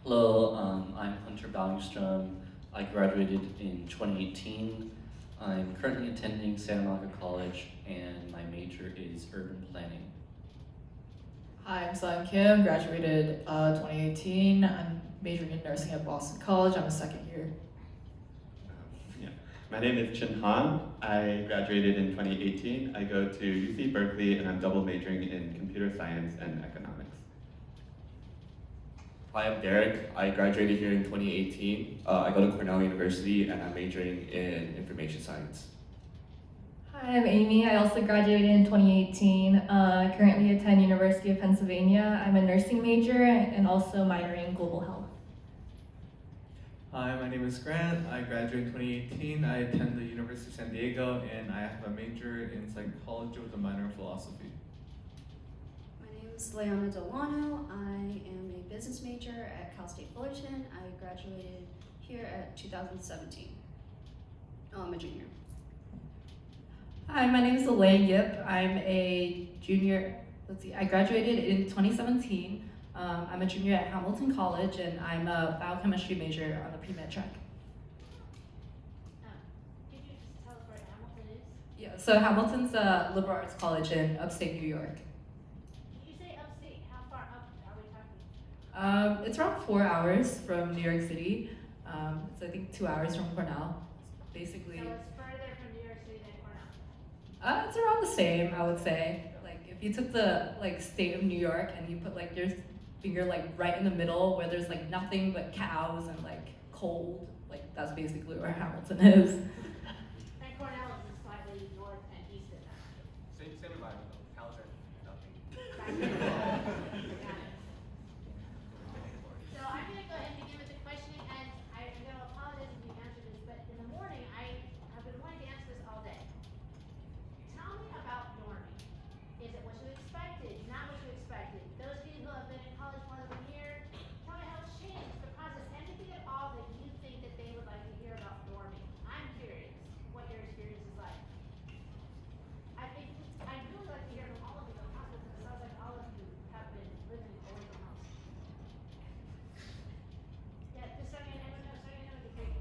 Hello, I'm Hunter Ballingstrom. I graduated in 2018. I'm currently attending Santa Monica College, and my major is urban planning. Hi, I'm Sion Kim, graduated 2018. I'm majoring in nursing at Boston College. I'm a second year. Yeah. My name is Chin Han. I graduated in 2018. I go to UC Berkeley and I'm double majoring in computer science and economics. Hi, I'm Derek. I graduated here in 2018. I go to Cornell University and I'm majoring in information science. Hi, I'm Amy. I also graduated in 2018. Currently attend University of Pennsylvania. I'm a nursing major and also minoring in global health. Hi, my name is Grant. I graduated in 2018. I attend the University of San Diego and I have a major in psychology with a minor in philosophy. My name is Leona Delano. I am a business major at Cal State Fullerton. I graduated here at 2017. Oh, I'm a junior. Hi, my name is Elaine Yip. I'm a junior. I graduated in 2017. I'm a junior at Hamilton College, and I'm a biochemistry major on the pre-med track. Could you just tell us where Hamilton is? Yeah, so Hamilton's a liberal arts college in upstate New York. Did you say upstate? How far up are we talking? It's around 4 hours from New York City. It's I think 2 hours from Cornell. Basically, So it's further from New York City than Cornell. it's around the same, I would say. Like if you took the state of New York and you put your finger right in the middle where there's nothing but cows and cold, that's basically where Hamilton is. And Cornell is slightly north and east of that. Same environment though. Cal's are nothing. Got it. So I'm going to go ahead and begin with the questioning, and I'm going to apologize if you answer this, but in the morning I have been wanting to answer this all day. Tell me about norming. Is it what you expected? Not what you expected? Those of you who have been in college more than a year, tell me how it's changed, the process, anything at all that you think that they would like to hear about norming. I'm curious what your experience is like. I'd really like to hear from all of you, but possibly because it sounds like all of you have been living away from home. Yeah, just starting at anyone knows, starting at anyone would be great.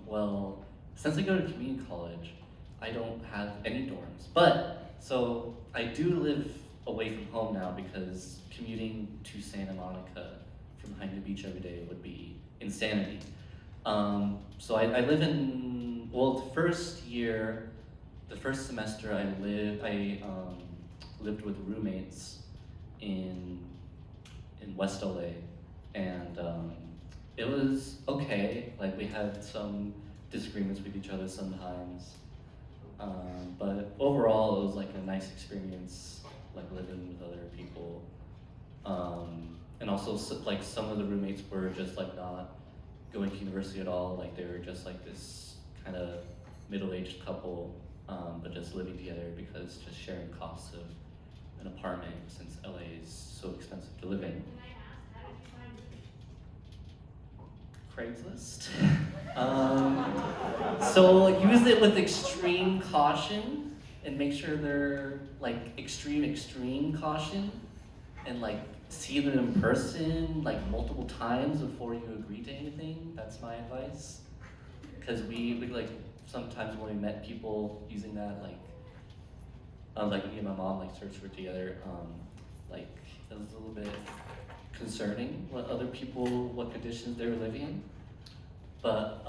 Well, since I go to community college, I don't have any dorms. But, so I do live away from home now because commuting to Santa Monica from Huntington Beach every day would be insanity. So I live in, well, the first semester I lived with roommates in West LA, and it was okay. We had some disagreements with each other sometimes, but overall it was a nice experience, living with other people. And also some of the roommates were just not going to university at all. They were just this kind of middle-aged couple, but just living together because just sharing costs of an apartment since LA is so expensive to live in. Can I ask, how did you find roommates? Craigslist. So use it with extreme caution and make sure they're extreme caution, and see them in person multiple times before you agree to anything. That's my advice. Because we sometimes when we met people using that me and my mom searched for it together, it was a little bit concerning what conditions they were living in. But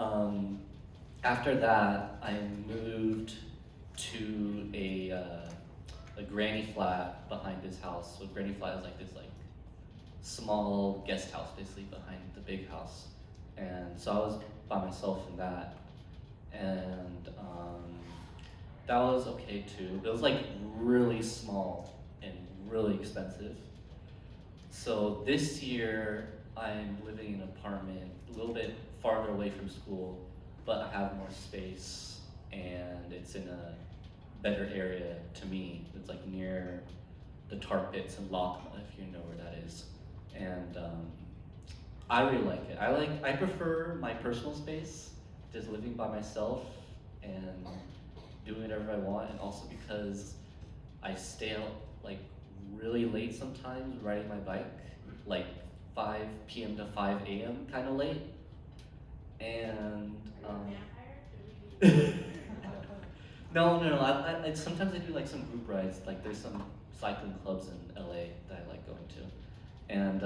after that, I moved to a granny flat behind his house. So granny flat is this small guest house basically behind the big house, and so I was by myself in that, and that was okay too. It was really small and really expensive. So this year I'm living in an apartment a little bit farther away from school, but I have more space and it's in a better area to me. It's near the tar pits in Lockma, if you know where that is. And I really like it. I prefer my personal space, just living by myself and doing whatever I want, and also because I stay out really late sometimes riding my bike, like 5 p.m. to 5 a.m. kind of late. And no. I sometimes I do like some group rides. Like there's some cycling clubs in LA that I like going to, and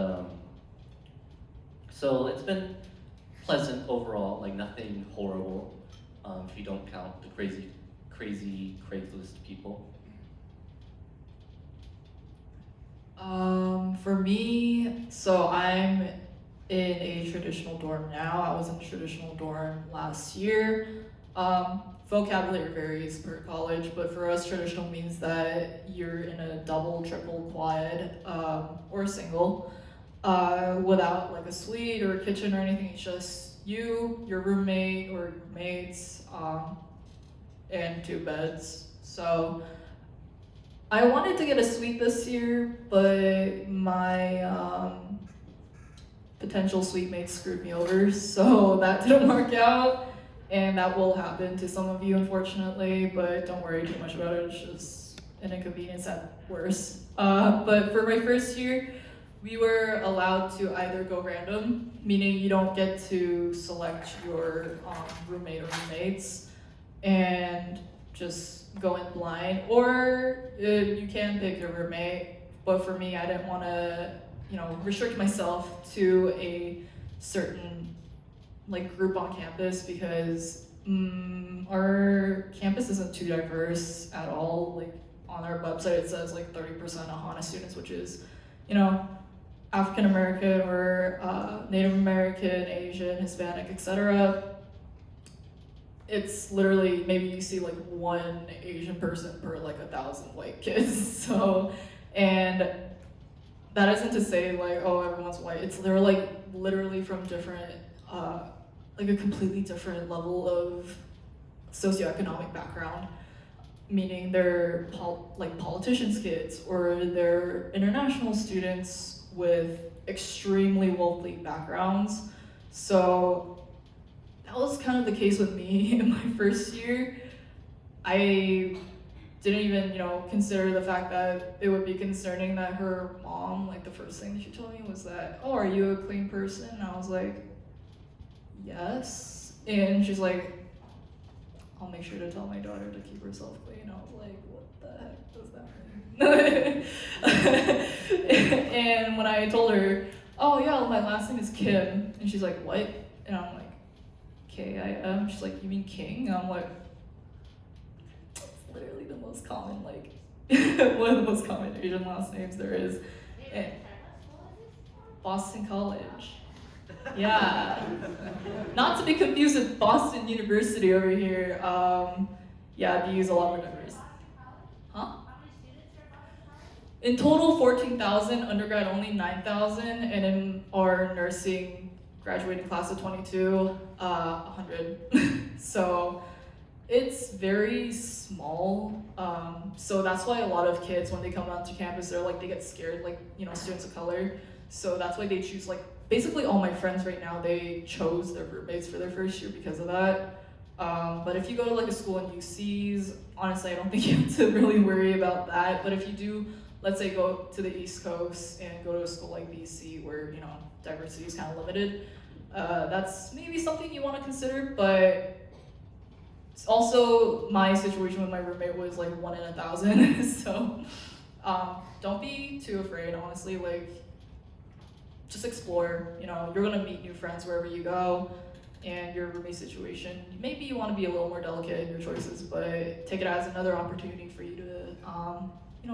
so it's been pleasant overall. Like nothing horrible, if you don't count the crazy Craigslist people. For me, so I'm in a traditional dorm now. I was in a traditional dorm last year. Vocabulary varies per college, but for us, traditional means that you're in a double, triple, quad, or single, without like a suite or a kitchen or anything. It's just you, your roommate or roommates, and 2 beds. So I wanted to get a suite this year, but my potential suite mate screwed me over, so that didn't work out. And that will happen to some of you, unfortunately, but don't worry too much about it. It's just an inconvenience at worst. But for my first year, we were allowed to either go random, meaning you don't get to select your roommate or roommates, and just go in blind, or you can pick your roommate. But for me, I didn't want to, restrict myself to a certain like group on campus because our campus isn't too diverse at all. Like on our website, it says like 30% Ahana students, which is, African American or Native American, Asian, Hispanic, etc. It's literally maybe you see like 1 Asian person per like 1,000 white kids. So, and that isn't to say like, oh, everyone's white. It's literally from different, like a completely different level of socioeconomic background, meaning they're politicians' kids or they're international students with extremely wealthy backgrounds. So that was kind of the case with me in my first year. I didn't even, consider the fact that it would be concerning that her mom, like the first thing that she told me was that, oh, are you a clean person? And I was like, yes. And she's like, I'll make sure to tell my daughter to keep herself clean. I was like, what the heck does that mean? And when I told her, oh yeah, my last name is Kim, and she's like, what? And I'm like, K-I-M. She's like, you mean King? And I'm like, it's literally the most common, like, one of the most common Asian last names there is. And Boston College. Yeah. Not to be confused with Boston University over here. Yeah, they use a lot more numbers. Huh? In total, 14,000, undergrad only 9,000, and in our nursing graduating class of 22, 100. So it's very small. So that's why a lot of kids, when they come onto campus, they get scared, students of color. So that's why they choose, basically all my friends right now, they chose their roommates for their first year because of that. But if you go to a school in UCs, honestly, I don't think you have to really worry about that. But if you do, let's say go to the East Coast and go to a school like BC where, diversity is kind of limited, that's maybe something you want to consider. But also my situation with my roommate was 1 in 1,000. So don't be too afraid, honestly. Just explore, you're gonna meet new friends wherever you go, and your roommate situation, maybe you wanna be a little more delicate in your choices, but take it as another opportunity for you to,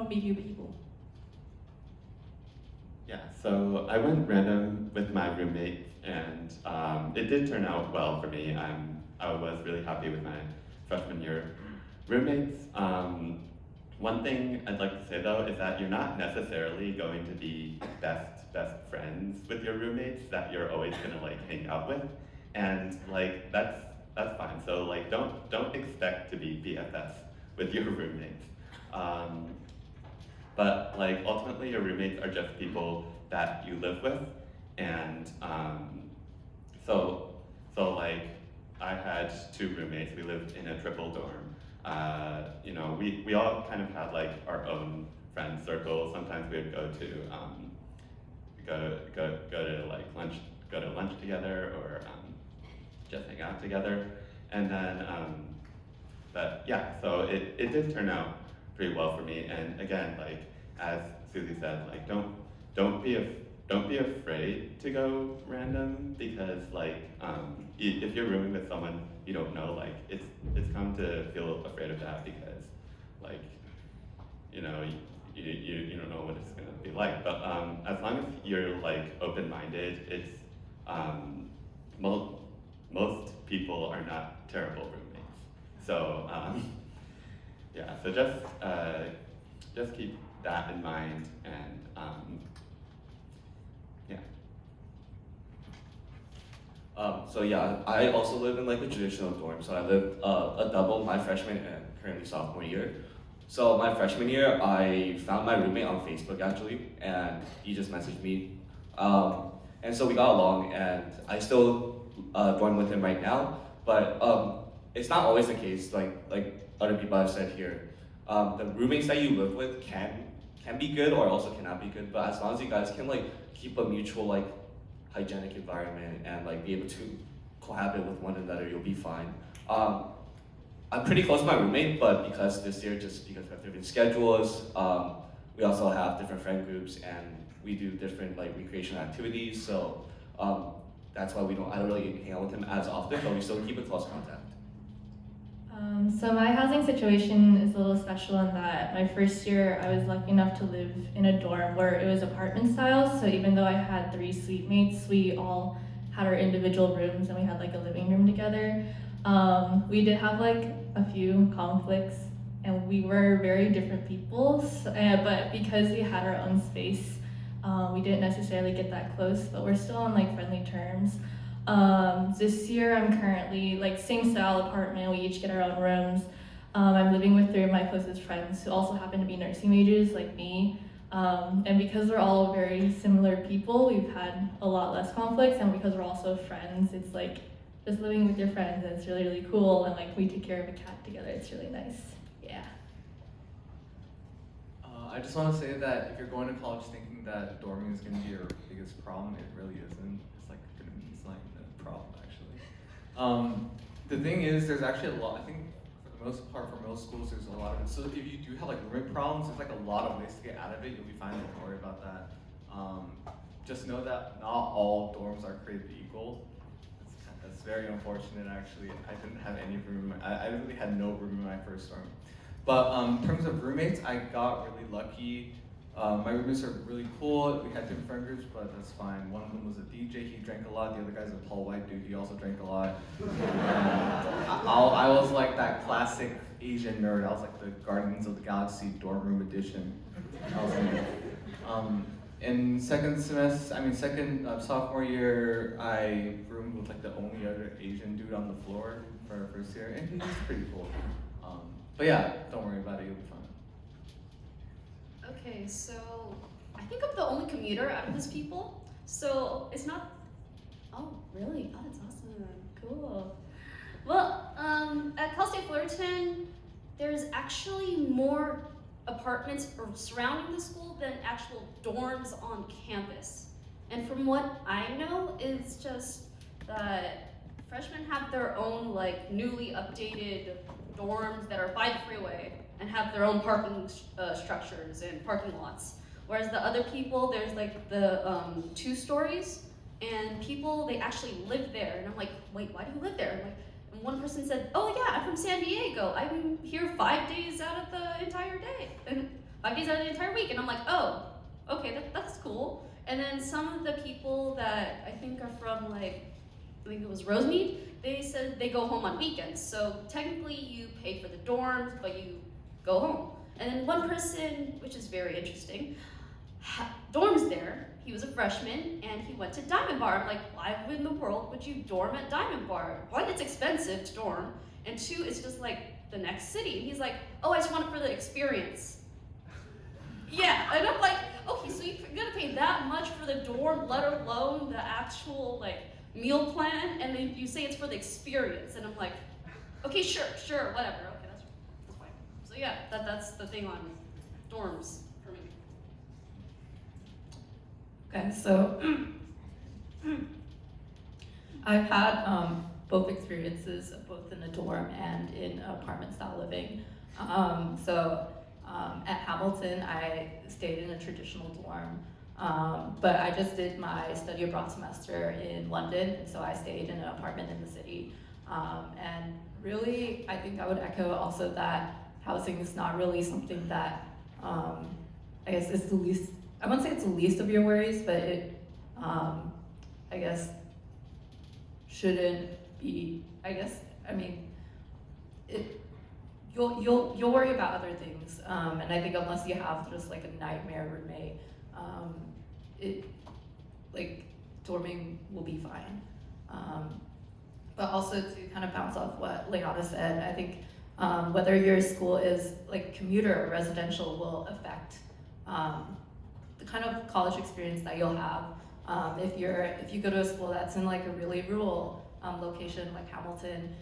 meet new people. Yeah, so I went random with my roommate, and it did turn out well for me. I was really happy with my freshman year roommates. One thing I'd like to say though is that you're not necessarily going to be best friends with your roommates that you're always gonna hang out with, and that's fine. So don't expect to be BFFs with your roommates. But ultimately your roommates are just people that you live with, and so I had 2 roommates. We lived in a triple dorm. We all kind of had our own friend circle. Sometimes we would go to go to like go to lunch together, or just hang out together. And then, but yeah, so it did turn out pretty well for me. And again, like as Susie said, like don't be afraid to go random, because like if you're rooming with someone you don't know, like it's common to feel afraid of that, because like you don't know what it's gonna be like. But as long as you're like open-minded, it's most people are not terrible roommates. So yeah, so just keep that in mind, and yeah. So yeah, I also live in like a traditional dorm. So I lived a double my freshman and currently sophomore year. So my freshman year, I found my roommate on Facebook actually, and he just messaged me. And so we got along, and I still dorm with him right now. But it's not always the case. Like other people have said here, the roommates that you live with can be good or also cannot be good. But as long as you guys can like keep a mutual like hygienic environment and like be able to cohabit with one another, you'll be fine. I'm pretty close to my roommate, but because this year, just because we have different schedules, we also have different friend groups and we do different like recreational activities. So that's why I don't really hang out with him as often, but we still keep in close contact. So my housing situation is a little special in that my first year I was lucky enough to live in a dorm where it was apartment style. So even though I had 3 suite mates, we all had our individual rooms and we had like a living room together. We did have like a few conflicts and we were very different people, but because we had our own space, we didn't necessarily get that close, but we're still on like friendly terms. This year I'm currently like same style apartment, we each get our own rooms. I'm living with 3 of my closest friends who also happen to be nursing majors like me. And because we're all very similar people, we've had a lot less conflicts, and because we're also friends, it's like just living with your friends, and it's really, really cool, and like we take care of a cat together, it's really nice, yeah. I just want to say that if you're going to college thinking that dorming is going to be your biggest problem, it really isn't. It's not even a problem, actually. The thing is, there's actually a lot, I think for the most part, for most schools, there's a lot of it. So if you do have like roommate problems, there's like a lot of ways to get out of it. You'll be fine, don't worry about that. Just know that not all dorms are created equal. That's very unfortunate, actually. I didn't have any room. I really had no room in my first dorm. But in terms of roommates, I got really lucky. My roommates are really cool. We had different friend groups, but that's fine. One of them was a DJ. He drank a lot. The other guy's a tall white dude. He also drank a lot. I was like that classic Asian nerd. I was like the Guardians of the Galaxy dorm room edition. I was like, in sophomore year, I roomed with like the only other Asian dude on the floor for our first year, and he was pretty cool. But yeah, don't worry about it, you'll be fine. Okay, so I think I'm the only commuter out of these people. So it's not. Oh, really? Oh, that's awesome. Cool. Well, at Cal State Fullerton, there's actually more apartments surrounding the school than actual dorms on campus. And from what I know, it's just that freshmen have their own like newly updated dorms that are by the freeway and have their own parking structures and parking lots. Whereas the other people, there's like the 2 stories, and people, they actually live there. And I'm like, wait, why do you live there? I'm like, and one person said, oh yeah, I'm from San Diego. I'm here 5 days out of the entire day, and 5 days out of the entire week. And I'm like, oh, okay, that's cool. And then some of the people that I think are from like, I think it was Rosemead, they said they go home on weekends. So technically you pay for the dorms, but you go home. And then one person, which is very interesting, dorms there. He was a freshman and he went to Diamond Bar. I'm like, why in the world would you dorm at Diamond Bar? 1, it's expensive to dorm, and 2, it's just like the next city. And he's like, oh, I just want it for the experience. Yeah, and I'm like, okay, so you're gonna pay that much for the dorm, let alone the actual like meal plan, and then you say it's for the experience, and I'm like, okay, sure, whatever, okay, that's fine. So yeah, that's the thing on dorms for me. Okay, so I've had both experiences, both in a dorm and in apartment style living. At Hamilton, I stayed in a traditional dorm, but I just did my study abroad semester in London, and so I stayed in an apartment in the city. And really, I think I would echo also that housing is not really something that, I guess is the least, I wouldn't say it's the least of your worries, but it, I guess, shouldn't be, you'll worry about other things, and I think unless you have just like a nightmare roommate, dorming will be fine. But also to kind of bounce off what Leona said, I think whether your school is like commuter or residential will affect the kind of college experience that you'll have. If you go to a school that's in like a really rural location like Hamilton,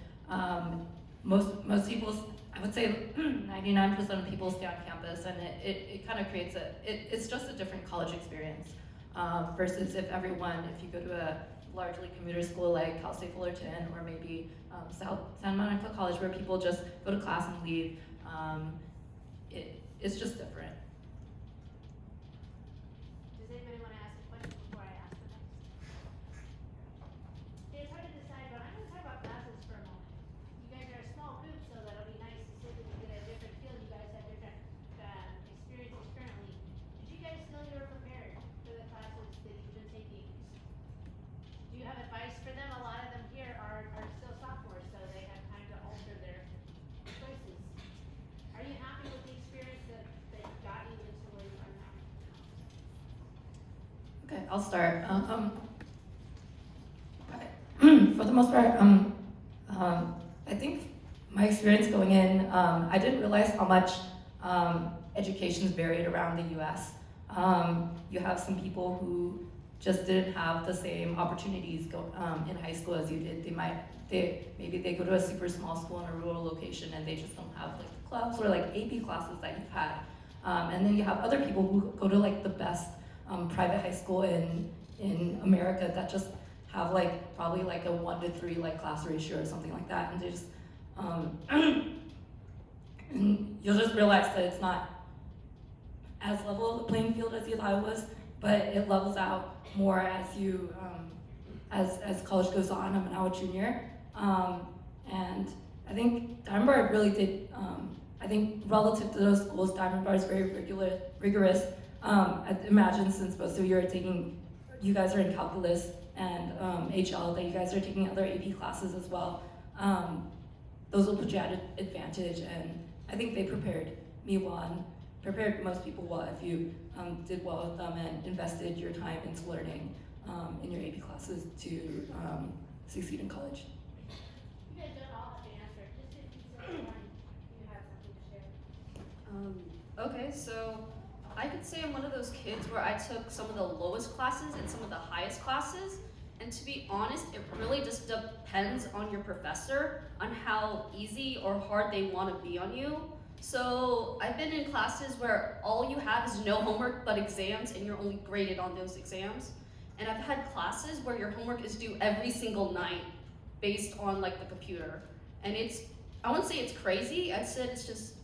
most people, I would say 99% of people stay on campus, and it kind of creates it's just a different college experience versus if you go to a largely commuter school like Cal State Fullerton or maybe Santa Monica College where people just go to class and leave, it's just different. Does anybody want to ask a question before I ask the next? It's hard to decide, but I'm going to talk about classes for a moment. You guys are a small group, so that'll be nice to see that you get a different feel. You guys have different experiences currently. Did you guys feel you were prepared for the classes that you've been taking? Do you have advice for them? A lot of them here are still sophomores, so they have time to alter their choices. Are you happy with the experience that got you into where you are now? Okay, I'll start. For the most part, I think my experience going in, I didn't realize how much education is varied around the U.S. You have some people who just didn't have the same opportunities in high school as you did. Maybe they go to a super small school in a rural location and they just don't have like clubs or like AP classes that you've had. And then you have other people who go to like the best private high school in America that just have like probably like a 1 to 3 like class ratio or something like that, and they just and you'll just realize that it's not as level of the playing field as you thought it was, but it levels out more as you as college goes on. I'm now a junior, and I think Diamond Bar really did. I think relative to those schools, Diamond Bar is very rigorous. I imagine since most of you guys are in calculus and HL, that you guys are taking other AP classes as well. Those will put you at an advantage, and I think they prepared me well and prepared most people well if you did well with them and invested your time into learning in your AP classes to succeed in college. You guys don't all have to answer. Just if you say one, you have something to share. Okay, so I could say I'm one of those kids where I took some of the lowest classes and some of the highest classes. And to be honest, it really just depends on your professor, on how easy or hard they want to be on you. So I've been in classes where all you have is no homework but exams, and you're only graded on those exams. And I've had classes where your homework is due every single night based on like the computer. And I wouldn't say it's crazy, I'd say it's just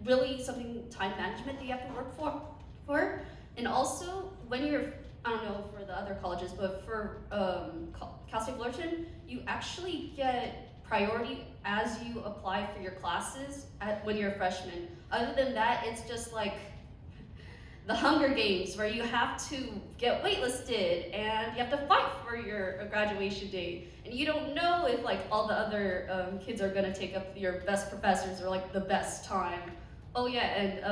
really something, time management that you have to work for. And also, when you're, I don't know for the other colleges, but for Cal State Fullerton, you actually get priority as you apply for your classes when you're a freshman. Other than that, it's just like the Hunger Games, where you have to get waitlisted and you have to fight for your graduation date. And you don't know if like all the other kids are gonna take up your best professors or like the best time. Oh yeah, and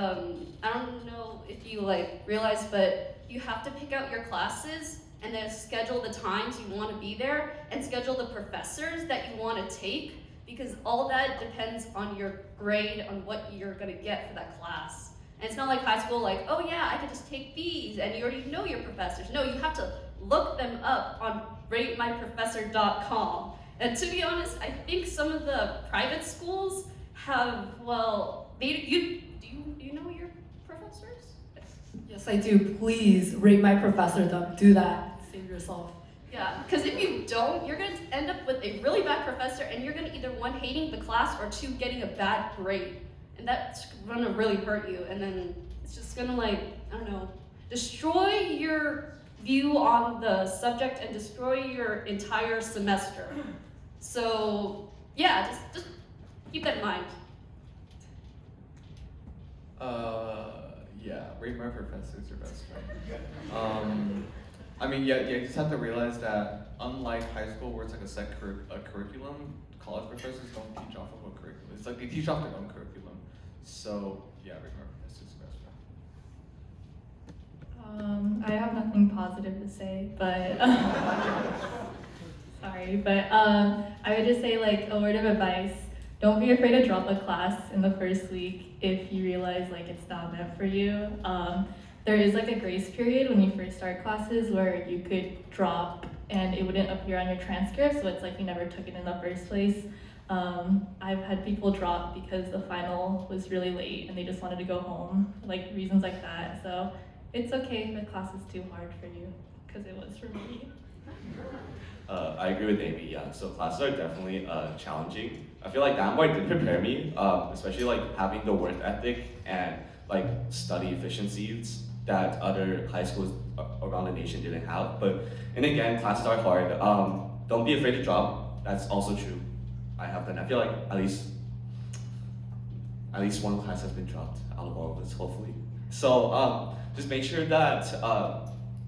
I don't know if you like realize, but you have to pick out your classes and then schedule the times you want to be there and schedule the professors that you want to take, because all that depends on your grade, on what you're going to get for that class. And it's not like high school, like, oh yeah, I can just take these and you already know your professors. No, you have to look them up on ratemyprofessor.com. And to be honest, I think some of the private schools have, well, do you know your professors? Yes, I do. Please rate my professor. Don't do that. Save yourself. Yeah, because if you don't, you're going to end up with a really bad professor and you're going to either one, hating the class, or two, getting a bad grade. And that's going to really hurt you. And then it's just going to, like, I don't know, destroy your view on the subject and destroy your entire semester. So, yeah, just keep that in mind. Yeah, rate my professor is your best friend. I mean, yeah, you just have to realize that unlike high school where it's like a set curriculum, college professors don't teach off of a curriculum. It's like they teach off their own curriculum. So, yeah, rate my professor is your best friend. I have nothing positive to say, but sorry, but I would just say, like, a word of advice: don't be afraid to drop a class in the first week if you realize like it's not meant for you. There is like a grace period when you first start classes where you could drop and it wouldn't appear on your transcript, so it's like you never took it in the first place. I've had people drop because the final was really late and they just wanted to go home, like reasons like that. So it's okay if the class is too hard for you, because it was for me. I agree with Amy, yeah. So classes are definitely challenging. I feel like that did prepare me, especially like having the work ethic and like study efficiencies that other high schools around the nation didn't have. But, and again, classes are hard. Don't be afraid to drop. That's also true. I have done. I feel like at least one class has been dropped out of all of this, hopefully. So just make sure that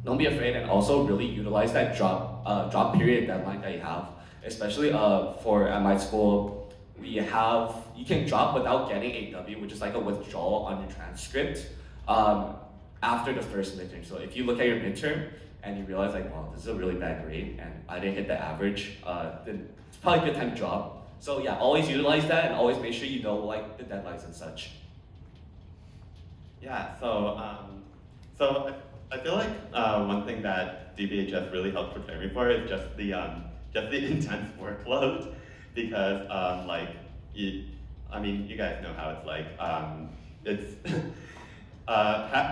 don't be afraid, and also really utilize that drop period deadline that you have. Especially for at my school, you can drop without getting a W, which is like a withdrawal on your transcript after the first midterm. So if you look at your midterm and you realize like, wow, this is a really bad grade and I didn't hit the average, then it's probably a good time to drop. So yeah, always utilize that and always make sure you know like the deadlines and such. Yeah, so I feel like one thing that DBHS really helped prepare me for is just the intense workload, because I mean, you guys know how it's like. It's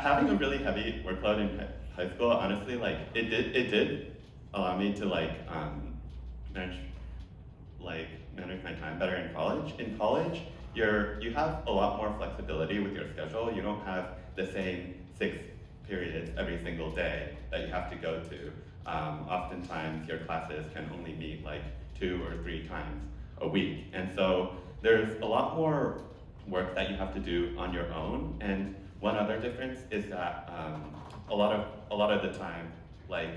having a really heavy workload in high school. Honestly, like it did allow me to manage my time better in college. In college, you have a lot more flexibility with your schedule. You don't have the same 6 periods every single day that you have to go to. Oftentimes, your classes can only meet like 2 or 3 times a week, and so there's a lot more work that you have to do on your own. And one other difference is that a lot of the time, like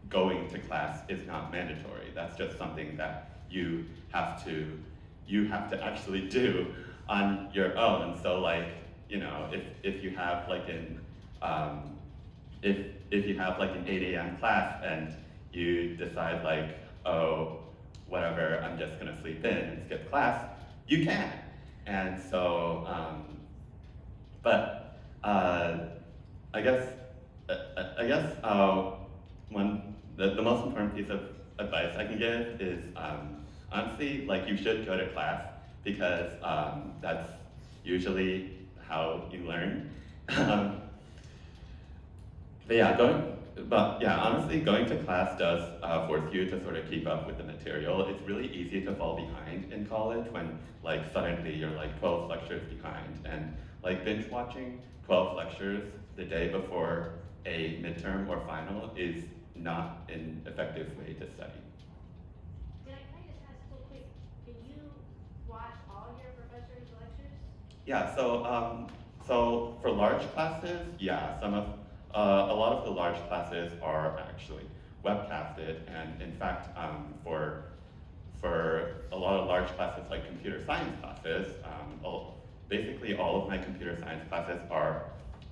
going to class is not mandatory. That's just something that you have to actually do on your own. So like, you know, if you have like if you have like an 8 a.m. class and you decide like, oh, whatever, I'm just gonna sleep in and skip class, you can. And so, I guess the most important piece of advice I can give is honestly, like, you should go to class, because that's usually how you learn. Honestly, going to class does force you to sort of keep up with the material. It's really easy to fall behind in college when like suddenly you're like 12 lectures behind, and like binge watching 12 lectures the day before a midterm or final is not an effective way to study. Can I just ask real quick, can you watch all your professors' lectures? Yeah, so for large classes, yeah, a lot of the large classes are actually webcasted, and in fact, for a lot of large classes like computer science classes, basically all of my computer science classes are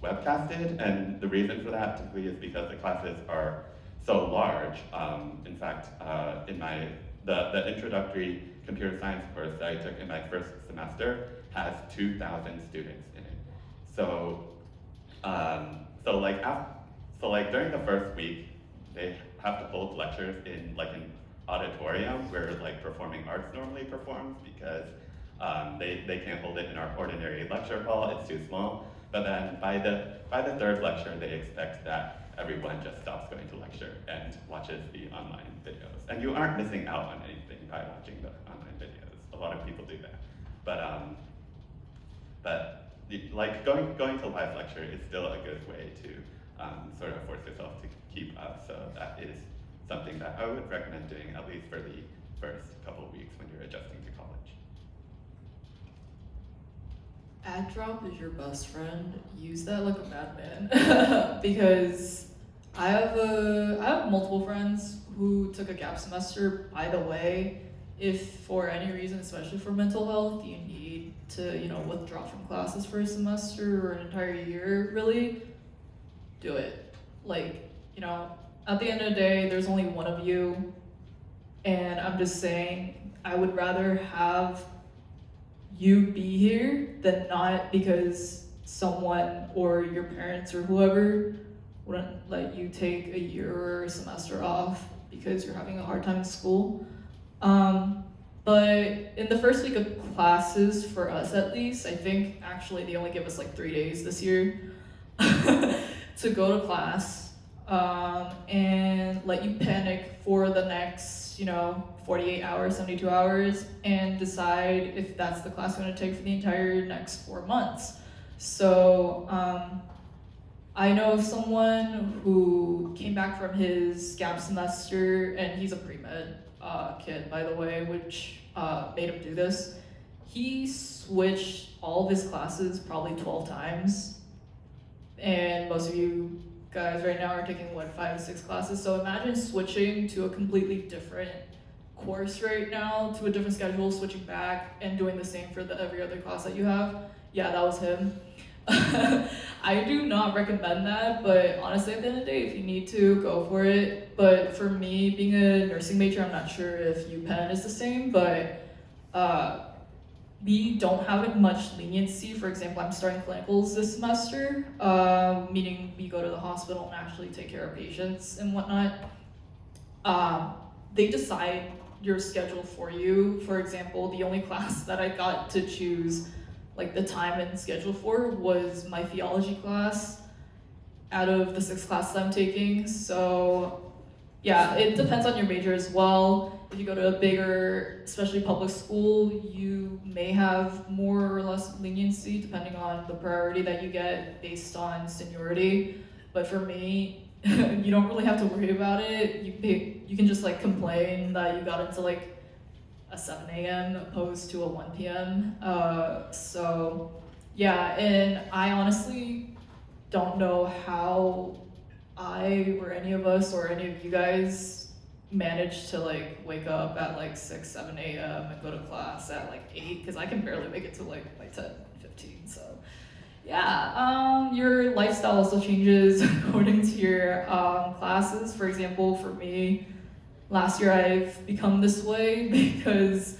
webcasted, and the reason for that typically is because the classes are so large. In fact, in the introductory computer science course that I took in my first semester has 2,000 students in it. So during the first week, they have to hold lectures in like an auditorium where like performing arts normally performs, because they can't hold it in our ordinary lecture hall, it's too small. But then by the third lecture, they expect that everyone just stops going to lecture and watches the online videos. And you aren't missing out on anything by watching the online videos. A lot of people do that. Like going to live lecture is still a good way to sort of force yourself to keep up. So that is something that I would recommend doing, at least for the first couple of weeks when you're adjusting to college. Ad drop is your best friend. Use that like a madman. Because I have multiple friends who took a gap semester. By the way, if for any reason, especially for mental health, you need to, withdraw from classes for a semester or an entire year, really, do it. Like, at the end of the day, there's only one of you, and I'm just saying, I would rather have you be here than not, because someone or your parents or whoever wouldn't let you take a year or a semester off because you're having a hard time in school. But in the first week of classes, for us at least, I think actually they only give us like 3 days this year to go to class, and let you panic for the next, 48 hours, 72 hours, and decide if that's the class you're gonna take for the entire next 4 months. So I know of someone who came back from his gap semester, and he's a pre-med kid, by the way, which made him do this. He switched all of his classes probably 12 times, and most of you guys right now are taking 5 to 6 classes, so imagine switching to a completely different course right now, to a different schedule, switching back and doing the same for every other class that you have. Yeah, that was him. I do not recommend that, but honestly, at the end of the day, if you need to, go for it. But for me, being a nursing major, I'm not sure if UPenn is the same, but we don't have much leniency. For example, I'm starting clinicals this semester, meaning we go to the hospital and actually take care of patients and whatnot. They decide your schedule for you. For example, the only class that I got to choose like the time and schedule for was my theology class out of the 6 classes I'm taking. So yeah, it depends on your major as well. If you go to a bigger, especially public school, you may have more or less leniency depending on the priority that you get based on seniority. But for me, you don't really have to worry about it. You can just like complain that you got into like a 7 a.m. opposed to a 1 p.m. So yeah, and I honestly don't know how I or any of us or any of you guys managed to like wake up at like 6, 7 a.m. and go to class at like 8, because I can barely make it to like 10, 15. So yeah, your lifestyle also changes according to your classes. For example, for me, last year I've become this way because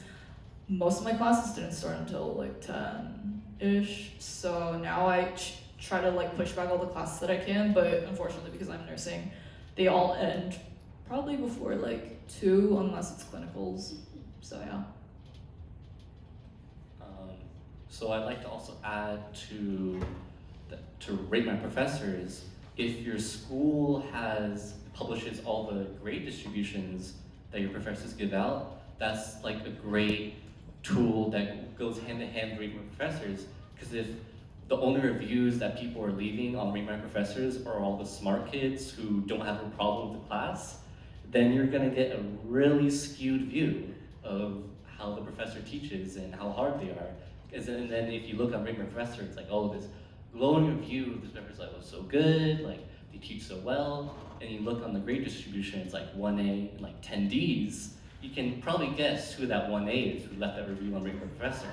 most of my classes didn't start until like 10-ish. So now I try to like push back all the classes that I can, but unfortunately because I'm nursing, they all end probably before like 2 unless it's clinicals. So yeah. So I'd like to also add to rate my professors. If your school publishes all the grade distributions that your professors give out, that's like a great tool that goes hand in hand with Rate My Professors. Because if the only reviews that people are leaving on Rate My Professors are all the smart kids who don't have a problem with the class, then you're gonna get a really skewed view of how the professor teaches and how hard they are. And then if you look on Rate My Professor, it's like, oh, this glowing review, this professor's like, was so good, like they teach so well. And you look on the grade distribution, it's like 1A and like 10 Ds. You can probably guess who that 1A is who left that review on Rate My Professor.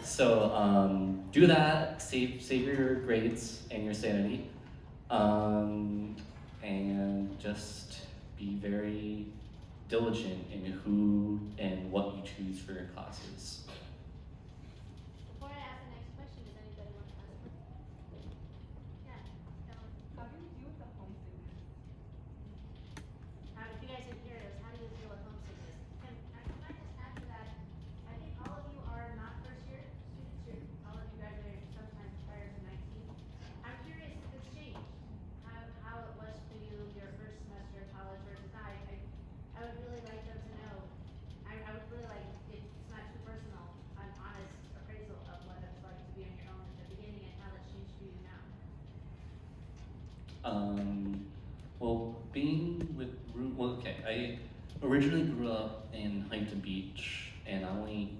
So do that, save your grades and your sanity, and just be very diligent in who and what you choose for your classes. Before I ask the next question, does anybody want to ask one? Yeah, Ellen. How do you deal with the homesickness? If you guys didn't hear this, how do you deal with homesickness? Can I just add to that? I think all of you are not first year students. All of you graduated sometime prior to 19. Well, being with well, okay, I originally grew up in Huntington Beach, and I only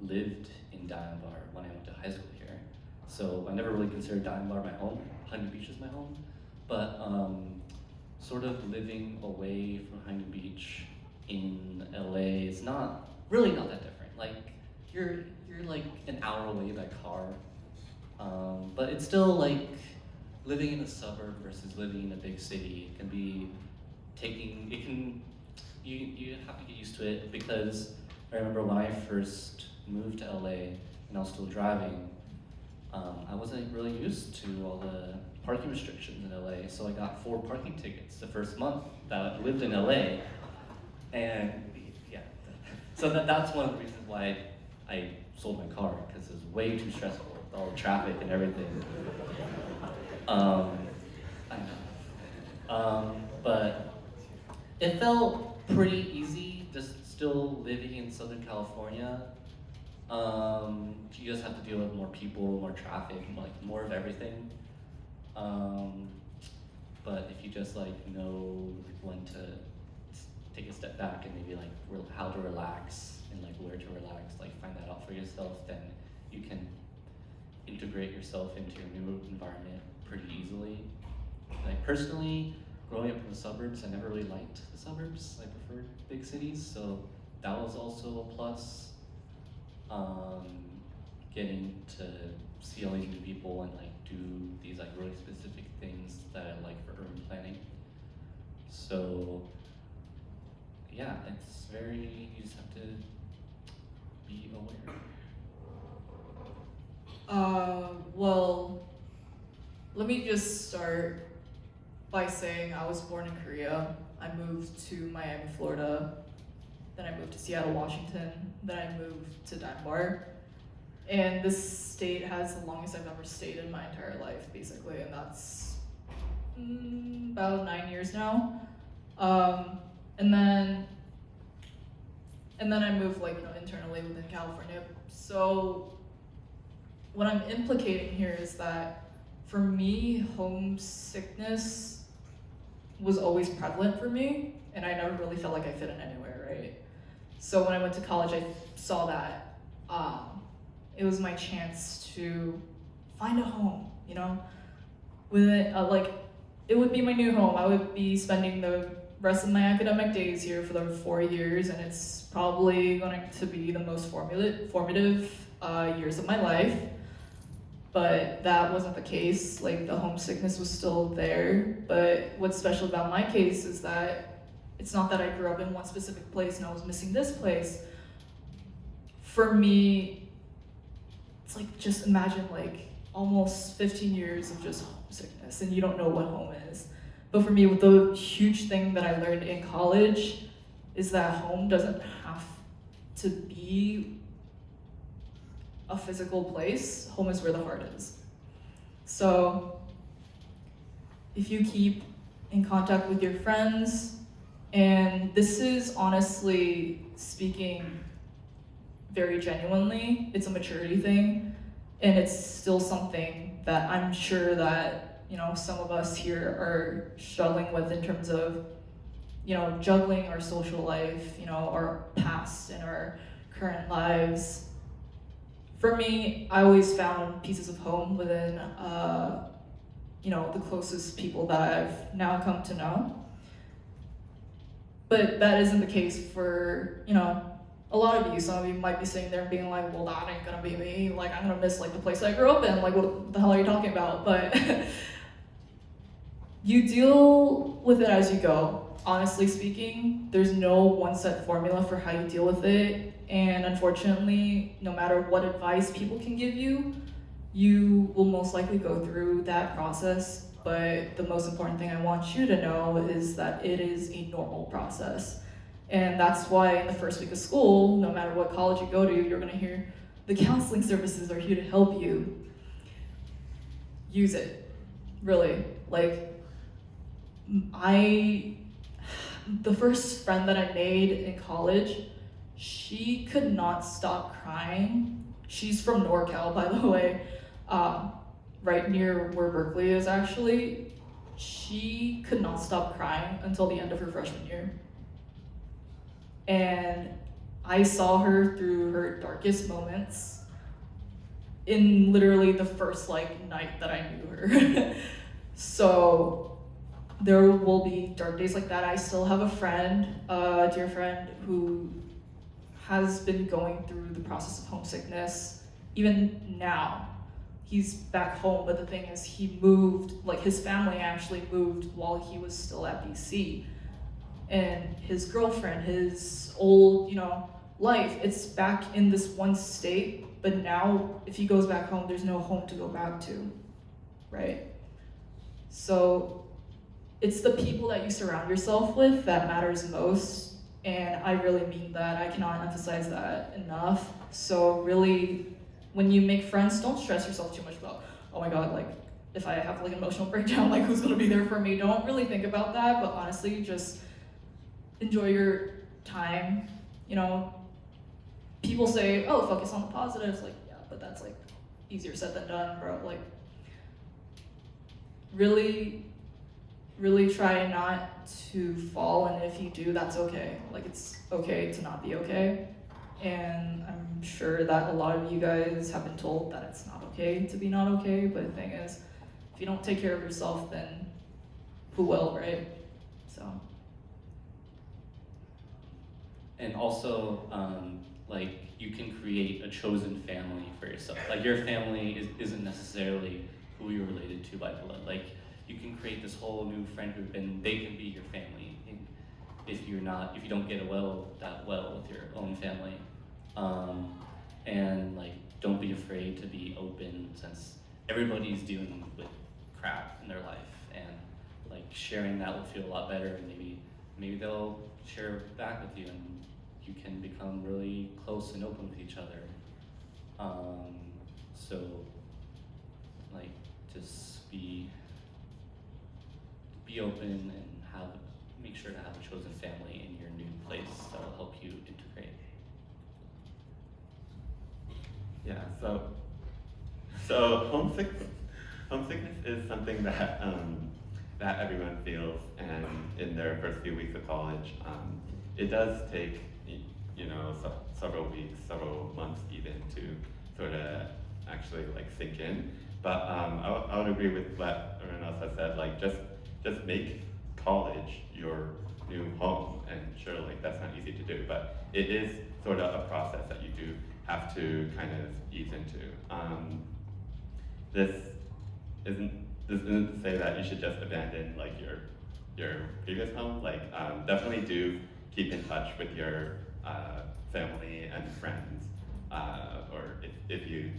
lived in Bar when I went to high school here. So I never really considered Bar my home. Huntington Beach is my home, but sort of living away from Huntington Beach in LA is not that different. Like you're like an hour away by car, but it's still like living in a suburb versus living in a big city can be you have to get used to it, because I remember when I first moved to LA and I was still driving, I wasn't really used to all the parking restrictions in LA, so I got 4 parking tickets the first month that I lived in LA, and yeah, so that's one of the reasons why I sold my car, because it was way too stressful with all the traffic and everything. I know. But it felt pretty easy just still living in Southern California. You just have to deal with more people, more traffic, like more of everything. But if you just like know when to take a step back and maybe like how to relax and like where to relax, like find that out for yourself, then you can integrate yourself into your new environment pretty easily. Like personally, growing up in the suburbs, I never really liked the suburbs. I preferred big cities, so that was also a plus. Getting to see all these new people and like do these like really specific things that I like for urban planning. So yeah, it's very, you just have to be aware. Well, let me just start by saying I was born in Korea. I moved to Miami, Florida. Then I moved to Seattle, Washington. Then I moved to Denver. And this state has the longest I've ever stayed in my entire life, basically, and that's about 9 years now. And then I moved internally within California. So what I'm implicating here is that for me, homesickness was always prevalent for me, and I never really felt like I fit in anywhere, right? So when I went to college, I saw that it was my chance to find a home, with it, it would be my new home. I would be spending the rest of my academic days here for the 4 years, and it's probably going to be the most formative years of my life. But that wasn't the case. Like, the homesickness was still there. But what's special about my case is that it's not that I grew up in one specific place and I was missing this place. For me, it's like, just imagine like almost 15 years of just homesickness and you don't know what home is. But for me, the huge thing that I learned in college is that home doesn't have to be a physical place. Home is where the heart is. So if you keep in contact with your friends, and this is honestly speaking very genuinely, it's a maturity thing, and it's still something that I'm sure that some of us here are struggling with in terms of juggling our social life, our past and our current lives. For me, I always found pieces of home within the closest people that I've now come to know. But that isn't the case for a lot of you. Some of you might be sitting there and being like, well, that ain't gonna be me. Like, I'm gonna miss like the place I grew up in. Like, what the hell are you talking about? But you deal with it as you go. Honestly speaking, there's no one set formula for how you deal with it. And unfortunately, no matter what advice people can give you, you will most likely go through that process. But the most important thing I want you to know is that it is a normal process. And that's why in the first week of school, no matter what college you go to, you're gonna hear the counseling services are here to help you. Use it, really. Like, the first friend that I made in college, she could not stop crying. She's from NorCal, by the way, right near where Berkeley is actually. she could not stop crying until the end of her freshman year. And I saw her through her darkest moments in literally the first night that I knew her. So there will be dark days like that. I still have a friend, a dear friend, who has been going through the process of homesickness. Even now, he's back home, but the thing is he moved, his family actually moved while he was still at BC. And his girlfriend, his old, life, it's back in this one state, but now if he goes back home, there's no home to go back to, right? So it's the people that you surround yourself with that matters most, and I really mean that. I cannot emphasize that enough. So really, when you make friends, don't stress yourself too much about, oh my god, if I have an emotional breakdown, who's gonna be there for me? Don't really think about that, but honestly, just enjoy your time. People say, oh, focus on the positives. Yeah, but that's easier said than done, bro. Really, really try not to fall, and if you do, that's okay. It's okay to not be okay. And I'm sure that a lot of you guys have been told that it's not okay to be not okay, but the thing is, if you don't take care of yourself, then who will, right? So. And also, you can create a chosen family for yourself. Your family isn't necessarily who you're related to by blood. You can create this whole new friend group, and they can be your family. And if you don't get that well with your own family, and don't be afraid to be open, since everybody's dealing with crap in their life, and sharing that will feel a lot better, and maybe they'll share back with you, and you can become really close and open with each other. So just be open and make sure to have a chosen family in your new place that will help you integrate. Yeah, so homesickness is something that that everyone feels, and in their first few weeks of college, it does take several weeks, several months even to sort of actually sink in. But I would agree with what everyone else has said. Just make college your new home, and sure, that's not easy to do, but it is sort of a process that you do have to kind of ease into. This isn't to say that you should just abandon your previous home. Definitely do keep in touch with your family and friends, or if you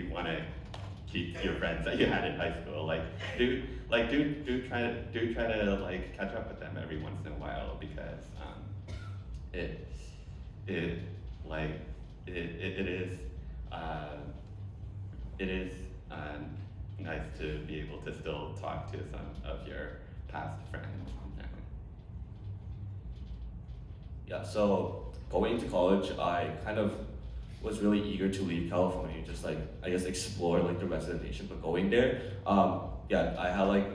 want to keep your friends that you had in high school, do try to catch up with them every once in a while, because it is nice to be able to still talk to some of your past friends and family. Yeah, so going into college, I kind of was really eager to leave California, just I guess explore the rest of the nation. But going there, I had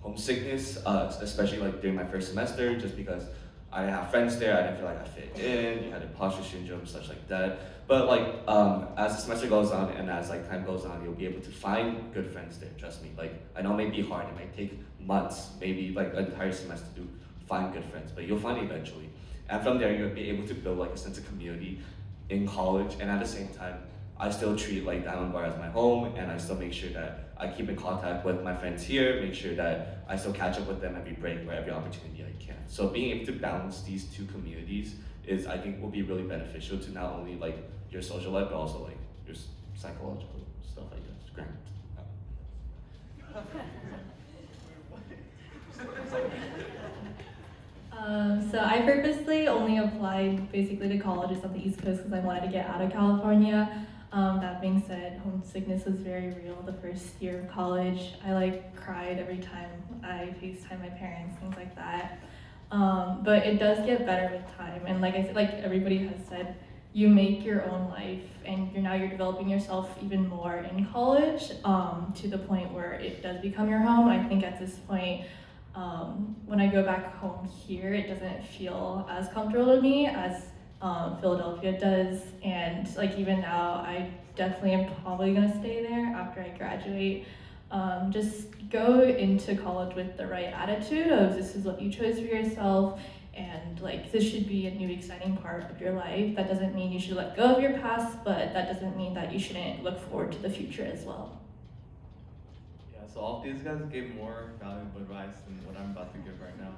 homesickness, especially during my first semester, just because I didn't have friends there. I didn't feel like I fit in. You had imposter syndrome, such like that. But as the semester goes on and as time goes on, you'll be able to find good friends there. Trust me. I know it may be hard. It might take months, maybe an entire semester to find good friends, but you'll find it eventually. And from there, you'll be able to build a sense of community in college. And at the same time, I still treat Diamond Bar as my home, and I still make sure that I keep in contact with my friends here, make sure that I still catch up with them every break or every opportunity I can. So being able to balance these two communities is, I think, will be really beneficial to not only your social life, but also your psychological stuff, I guess. Great. So I purposely only applied basically to colleges on the East Coast because I wanted to get out of California. That being said, homesickness was very real the first year of college. I cried every time I FaceTime my parents, things like that. But it does get better with time. And like I said, everybody has said, you make your own life, and you're developing yourself even more in college, to the point where it does become your home. I think at this point, when I go back home here, it doesn't feel as comfortable to me as Philadelphia does, and like even now, I definitely am probably gonna stay there after I graduate. Just go into college with the right attitude of this is what you chose for yourself, and like this should be a new exciting part of your life. That doesn't mean you should let go of your past, but that doesn't mean that you shouldn't look forward to the future as well. Yeah, so all of these guys gave more valuable advice than what I'm about to give right now.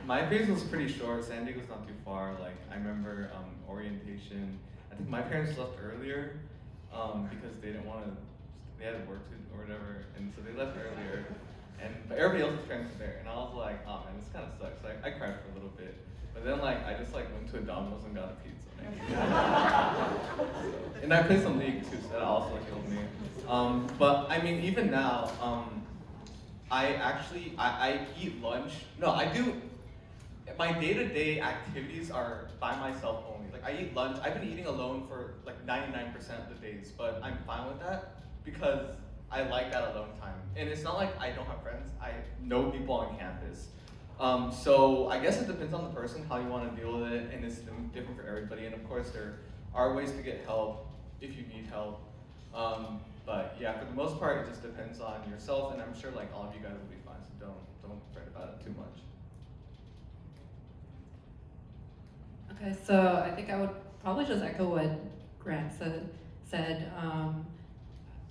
My phase was pretty short. San Diego's not too far. Like I remember orientation. I think my parents left earlier because they didn't want to. They had work to or whatever, and so they left earlier. But everybody else's parents were there, and I was like, oh man, this kind of sucks. Like I cried for a little bit, but then like I just like went to a Domino's and got a pizza. And I played some League too, so that also healed me. But I mean, even now, I eat lunch. No, I do. My day-to-day activities are by myself only. Like I eat lunch. I've been eating alone for like 99% of the days, but I'm fine with that because I like that alone time. And it's not like I don't have friends. I know people on campus. So I guess it depends on the person how you want to deal with it, and it's different for everybody. And of course, there are ways to get help if you need help. But yeah, for the most part, it just depends on yourself, and I'm sure like all of you guys will be fine. So don't fret about it too much. Okay, so I think I would probably just echo what Grant said.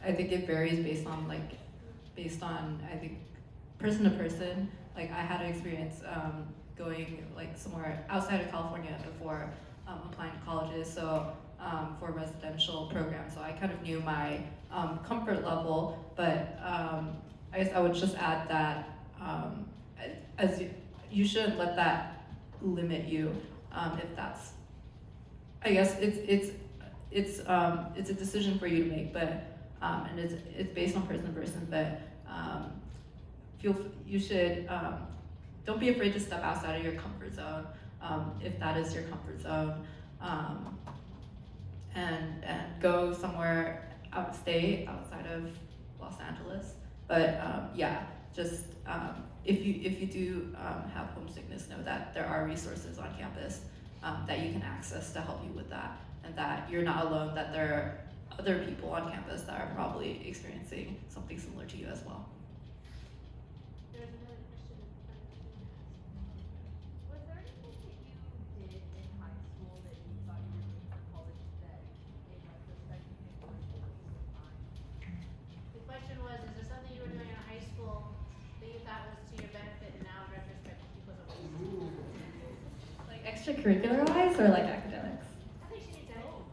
I think it varies based on I think person to person. Like I had an experience going like somewhere outside of California before applying to colleges. So for residential programs, so I kind of knew my comfort level. But I guess I would just add that as you shouldn't let that limit you. If that's, I guess it's a decision for you to make, but and it's based on person to person. But you should don't be afraid to step outside of your comfort zone if that is your comfort zone, and go somewhere out of state, outside of Los Angeles. But yeah, just if you do have homesickness, know that there are resources on campus that you can access to help you with that, and that you're not alone, that there are other people on campus that are probably experiencing something similar to you as well. There's another question in front of you. Was there anything that you did in high school that you thought you were doing for college that in retrospect you think was a waste of time? The question was, is there something you were doing in high school that you thought was to your benefit and now in retrospect you think was a waste of time? Like extracurricular wise or like academics? I think she needs both.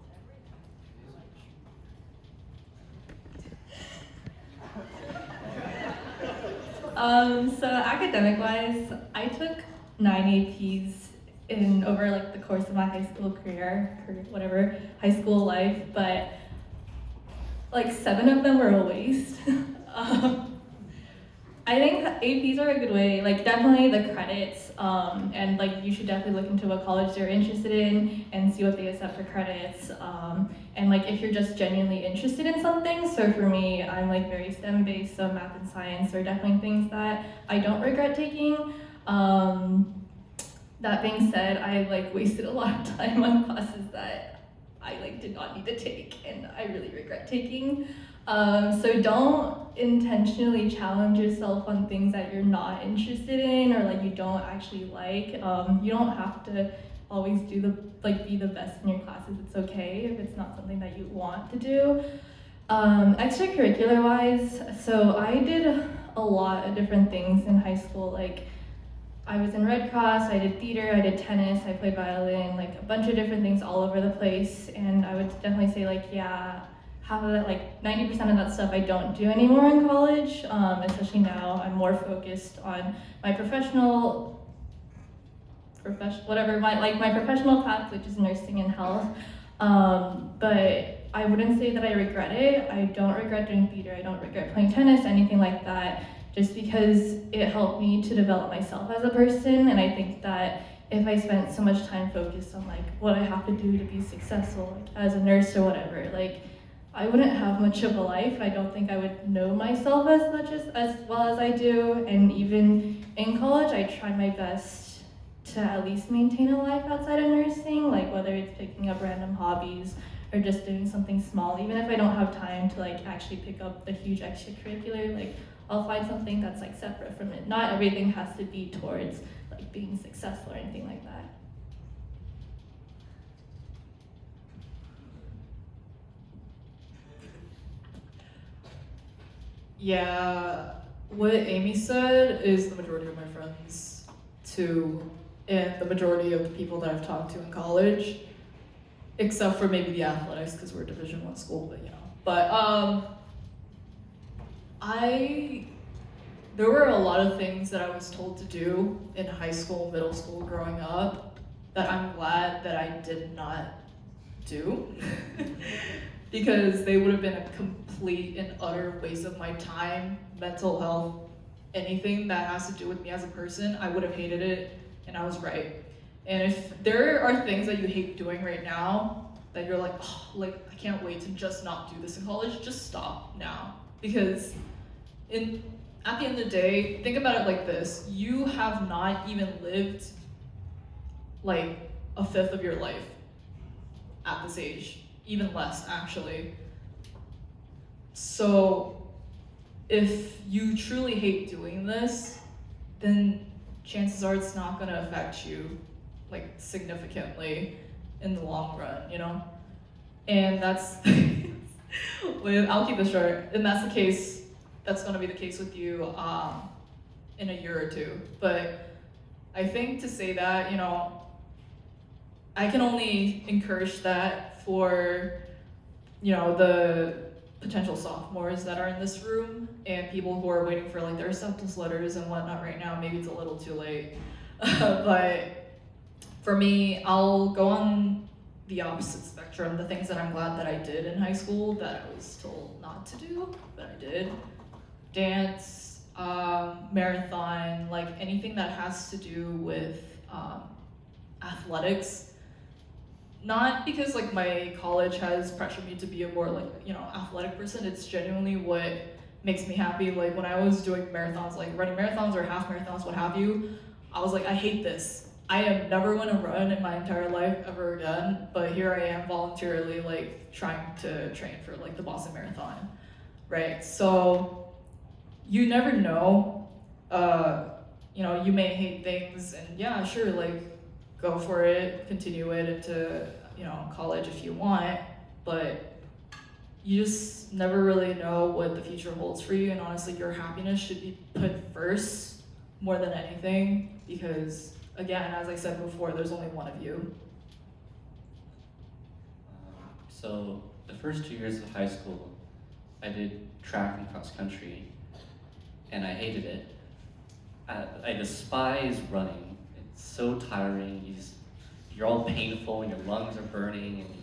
So academic wise, I took 9 APs over like the course of my high school career, high school life, but like 7 of them were a waste. I think APs are a good way, like definitely the credits, and like you should definitely look into what college you're interested in and see what they accept for credits. And like if you're just genuinely interested in something, so for me, I'm like very STEM based, so math and science are definitely things that I don't regret taking. That being said, I like wasted a lot of time on classes that I like did not need to take, and I really regret taking. So don't intentionally challenge yourself on things that you're not interested in or like you don't actually like. You don't have to always be the best in your classes. It's okay if it's not something that you want to do. Extracurricular wise, so I did a lot of different things in high school. Like I was in Red Cross, I did theater, I did tennis, I played violin, like a bunch of different things all over the place. And I would definitely say like, yeah, half of that, like 90% of that stuff I don't do anymore in college, especially now. I'm more focused on my professional path, which is nursing and health. But I wouldn't say that I regret it. I don't regret doing theater, I don't regret playing tennis, anything like that, just because it helped me to develop myself as a person. And I think that if I spent so much time focused on like what I have to do to be successful, like as a nurse or whatever, like I wouldn't have much of a life. I don't think I would know myself as well as I do. And even in college, I try my best to at least maintain a life outside of nursing, like whether it's picking up random hobbies or just doing something small. Even if I don't have time to like actually pick up a huge extracurricular, like I'll find something that's like separate from it. Not everything has to be towards like being successful or anything like that. Yeah, what Amy said is the majority of my friends too, and the majority of the people that I've talked to in college, except for maybe the athletics because we're a Division I school, but you know. But there were a lot of things that I was told to do in high school, middle school, growing up, that I'm glad that I did not do. Because they would have been a complete and utter waste of my time, mental health, anything that has to do with me as a person. I would have hated it, and I was right. And if there are things that you hate doing right now, that you're like, oh, like I can't wait to just not do this in college, just stop now. Because at the end of the day, think about it like this. You have not even lived like a fifth of your life at this age. Even less, actually. So if you truly hate doing this, then chances are it's not gonna affect you like significantly in the long run, you know? And that's, I'll keep this short, and that's the case, that's gonna be the case with you in a year or two. But I think to say that, you know, I can only encourage that for, you know, the potential sophomores that are in this room and people who are waiting for like their acceptance letters and whatnot right now. Maybe it's a little too late. But for me, I'll go on the opposite spectrum. The things that I'm glad that I did in high school that I was told not to do, but I did. Dance, marathon, like anything that has to do with athletics. Not because like my college has pressured me to be a more like, you know, athletic person. It's genuinely what makes me happy. Like when I was doing marathons, like running marathons or half marathons, what have you, I was like, I hate this. I am never gonna run in my entire life ever again, but here I am voluntarily like trying to train for like the Boston Marathon, right? So you never know, you know, you may hate things and yeah, sure, like go for it, continue it into, you know, college if you want, but you just never really know what the future holds for you. And honestly, your happiness should be put first more than anything, because again, as I said before, there's only one of you. So the first 2 years of high school, I did track and cross country, and I hated it. I despise running. It's so tiring. You're all painful, and your lungs are burning, and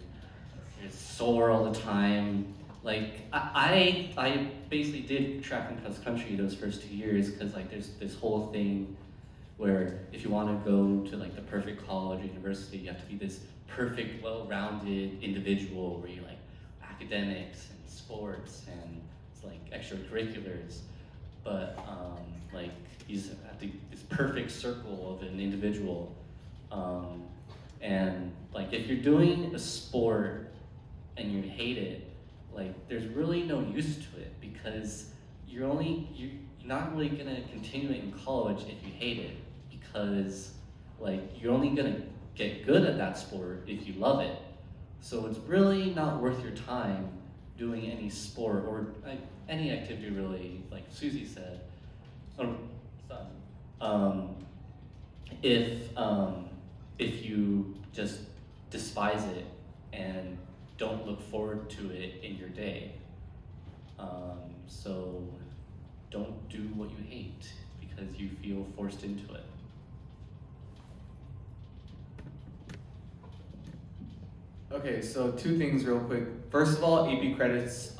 you're sore all the time. Like I basically did track and cross country those first 2 years because like there's this whole thing where if you want to go to like the perfect college or university, you have to be this perfect, well-rounded individual where you like academics and sports and it's like extracurriculars, but like you just have to this perfect circle of an individual, and like if you're doing a sport and you hate it, like there's really no use to it because you're not really gonna continue it in college if you hate it, because like you're only gonna get good at that sport if you love it. So it's really not worth your time doing any sport or like any activity really, like Susie said, if you just despise it and don't look forward to it in your day. So don't do what you hate because you feel forced into it. Okay, so two things real quick. First of all, AP credits,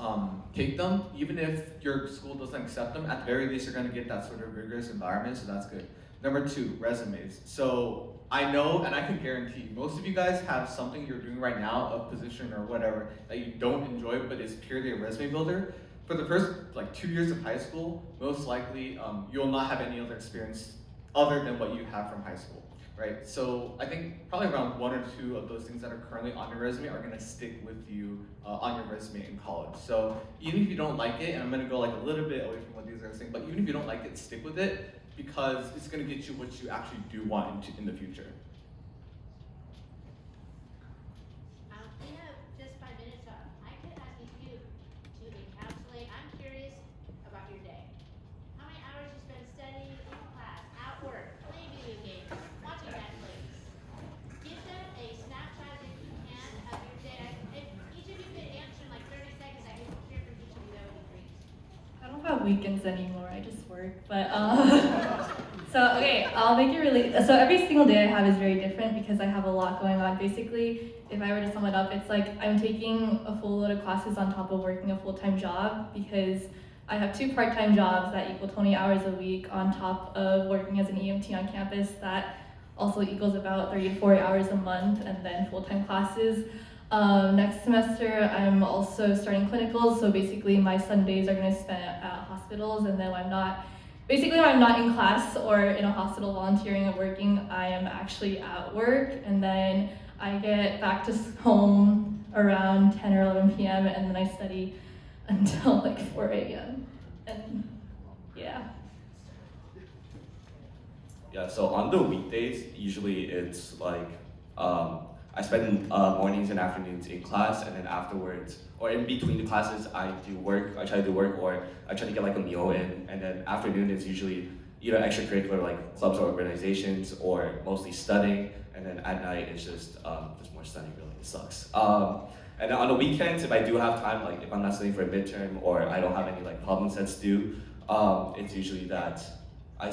take them. Even if your school doesn't accept them, at the very least you're gonna get that sort of rigorous environment, so that's good. Number two, resumes. So I know and I can guarantee most of you guys have something you're doing right now, a position or whatever, that you don't enjoy but is purely a resume builder. For the first like 2 years of high school, most likely you'll not have any other experience other than what you have from high school. Right, so I think probably around 1 or 2 of those things that are currently on your resume are gonna stick with you on your resume in college. So even if you don't like it, and I'm gonna go like a little bit away from what these are saying, but even if you don't like it, stick with it because it's gonna get you what you actually do want in the future. We have just 5 minutes up. I could ask you to encapsulate. I'm curious about your day. How many hours you spend studying, in class, at work, playing video games, watching Netflix? Give them a snapshot if you can of your day. If each of you could answer in like 30 seconds, I could hear from each of you. That would be great. I don't have weekends anymore. I just work. But so okay, I'll make it really. So every single day I have is very different because I have a lot going on. Basically, if I were to sum it up, it's like I'm taking a full load of classes on top of working a full-time job because I have 2 part-time jobs that equal 20 hours a week on top of working as an EMT on campus. That also equals about 30 to 40 hours a month, and then full-time classes. Next semester, I'm also starting clinicals, so basically my Sundays are going to spend at hospitals, and then when I'm not in class or in a hospital volunteering and working, I am actually at work, and then I get back to home around 10 or 11 p.m., and then I study until like 4 a.m. And yeah. Yeah, so on the weekdays, usually it's like I spend mornings and afternoons in class, and then afterwards, or in between the classes, I do work. I try to do work, or I try to get like a meal in, and then afternoon is usually either extracurricular like clubs or organizations, or mostly studying, and then at night it's just more studying. Really, it sucks. And then on the weekends, if I do have time, like if I'm not studying for a midterm or I don't have any like problem sets due, it's usually that I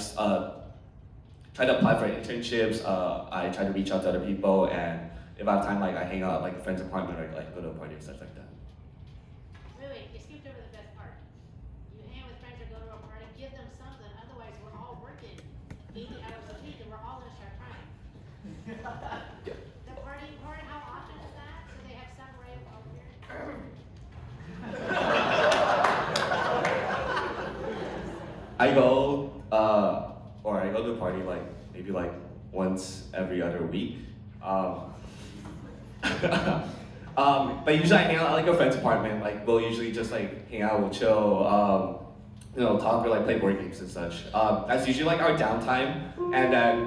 try to apply for internships. I try to reach out to other people, and if I have time, like I hang out at like a friend's apartment or like go to a party and stuff like that. Wait, you skipped over the best part. You hang out with friends or go to a party, give them something, otherwise we're all working 80 hours a week and we're all gonna start crying. The party part, how often is that? So they have some way of volunteering? I go to a party like maybe like once every other week. But usually I hang out at like a friend's apartment. Like we'll usually just like hang out, we'll chill, talk or like play board games and such. That's usually like our downtime. And then,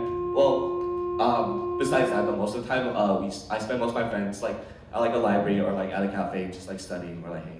besides that, but most of the time, I spend most of my friends like at like a library or like at a cafe, just like studying or like hanging